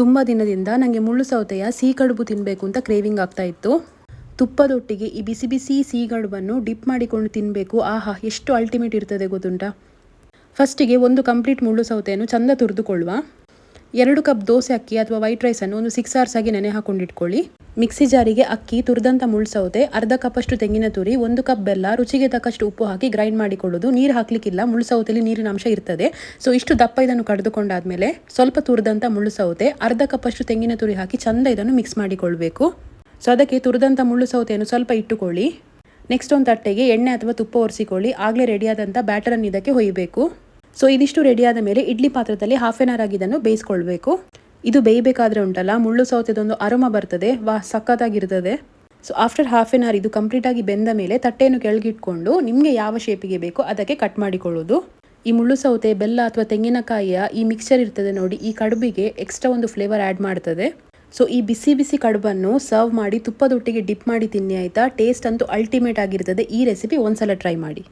ತುಂಬ ದಿನದಿಂದ ನನಗೆ ಮುಳ್ಳು ಸೌತೆಯ ಸಿಹಿ ಕಡುಬು ತಿನ್ನಬೇಕು ಅಂತ ಕ್ರೇವಿಂಗ್ ಆಗ್ತಾ ಇತ್ತು. ತುಪ್ಪದೊಟ್ಟಿಗೆ ಈ ಬಿಸಿ ಬಿಸಿ ಸಿಹಿ ಕಡುಬನ್ನು ಡಿಪ್ ಮಾಡಿಕೊಂಡು ತಿನ್ನಬೇಕು. ಆಹಾ, ಎಷ್ಟು ಅಲ್ಟಿಮೇಟ್ ಇರ್ತದೆ ಗೊತ್ತುಂಟಾ. ಫಸ್ಟಿಗೆ ಒಂದು ಕಂಪ್ಲೀಟ್ ಮುಳ್ಳು ಸೌತೆಯನ್ನು ಚಂದ ತುರಿದುಕೊಳ್ಳುವ. 2 ಕಪ್ ದೋಸೆ ಅಕ್ಕಿ ಅಥವಾ ವೈಟ್ ರೈಸನ್ನು ಒಂದು 6 hours ಆಗಿ ನೆನೆ ಹಾಕೊಂಡಿಟ್ಕೊಳ್ಳಿ. ಮಿಕ್ಸಿ ಜಾರಿಗೆ ಅಕ್ಕಿ, ತುರಿದಂಥ ಮುಳ್ಳು ಸೌತೆ, ಅರ್ಧ ಕಪ್ಪಷ್ಟು ತೆಂಗಿನ ತುರಿ, 1 ಕಪ್ ಬೆಲ್ಲ, ರುಚಿಗೆ ತಕ್ಕಷ್ಟು ಉಪ್ಪು ಹಾಕಿ ಗ್ರೈಂಡ್ ಮಾಡಿಕೊಳ್ಳೋದು. ನೀರು ಹಾಕಲಿಕ್ಕಿಲ್ಲ, ಮುಳ್ಳು ಸೌತೆಯಲ್ಲಿ ನೀರಿನ ಅಂಶ ಇರ್ತದೆ. ಸೊ ಇಷ್ಟು ದಪ್ಪ ಇದನ್ನು ಕಡಿದುಕೊಂಡಾದ್ಮೇಲೆ ಸ್ವಲ್ಪ ತುರಿದಂಥ ಮುಳ್ಳು ಸೌತೆ, ಅರ್ಧ ಕಪ್ಪಷ್ಟು ತೆಂಗಿನ ತುರಿ ಹಾಕಿ ಚಂದ ಇದನ್ನು ಮಿಕ್ಸ್ ಮಾಡಿಕೊಳ್ಬೇಕು. ಸೊ ಅದಕ್ಕೆ ತುರಿದಂಥ ಮುಳ್ಳು ಸೌತೆಯನ್ನು ಸ್ವಲ್ಪ ಇಟ್ಟುಕೊಳ್ಳಿ. ನೆಕ್ಸ್ಟ್ ಒಂದು ತಟ್ಟೆಗೆ ಎಣ್ಣೆ ಅಥವಾ ತುಪ್ಪ ಒರೆಸಿಕೊಳ್ಳಿ. ಆಗಲೇ ರೆಡಿಯಾದಂಥ ಬ್ಯಾಟರನ್ನು ಇದಕ್ಕೆ ಹೊಯ್ಯಬೇಕು. ಸೊ ಇದಿಷ್ಟು ರೆಡಿಯಾದ ಮೇಲೆ ಇಡ್ಲಿ ಪಾತ್ರದಲ್ಲಿ 1/2 hour ಆಗಿ ಇದನ್ನು ಬೇಯಿಸ್ಕೊಳ್ಬೇಕು. ಇದು ಬೇಯಬೇಕಾದ್ರೆ ಉಂಟಲ್ಲ, ಮುಳ್ಳು ಸೌತೆದೊಂದು ಅರೋಮ ಬರ್ತದೆ, ಸಖತ್ತಾಗಿರ್ತದೆ. ಸೊ ಆಫ್ಟರ್ 1/2 hour ಇದು ಕಂಪ್ಲೀಟಾಗಿ ಬೆಂದ ಮೇಲೆ ತಟ್ಟೆಯನ್ನು ಕೆಳಗಿಟ್ಕೊಂಡು ನಿಮಗೆ ಯಾವ ಶೇಪಿಗೆ ಬೇಕೋ ಅದಕ್ಕೆ ಕಟ್ ಮಾಡಿಕೊಳ್ಳೋದು. ಈ ಮುಳ್ಳು ಸೌತೆ, ಬೆಲ್ಲ ಅಥವಾ ತೆಂಗಿನಕಾಯಿಯ ಈ ಮಿಕ್ಸ್ಚರ್ ಇರ್ತದೆ ನೋಡಿ, ಈ ಕಡುಬಿಗೆ ಎಕ್ಸ್ಟ್ರಾ ಒಂದು ಫ್ಲೇವರ್ ಆ್ಯಡ್ ಮಾಡ್ತದೆ. ಸೊ ಈ ಬಿಸಿ ಬಿಸಿ ಕಡುಬನ್ನು ಸರ್ವ್ ಮಾಡಿ ತುಪ್ಪದೊಟ್ಟಿಗೆ ಡಿಪ್ ಮಾಡಿ ತಿನ್ನಿ ಆಯಿತಾ. ಟೇಸ್ಟ್ ಅಂತೂ ಅಲ್ಟಿಮೇಟ್ ಆಗಿರ್ತದೆ. ಈ ರೆಸಿಪಿ ಒಂದ್ಸಲ ಟ್ರೈ ಮಾಡಿ.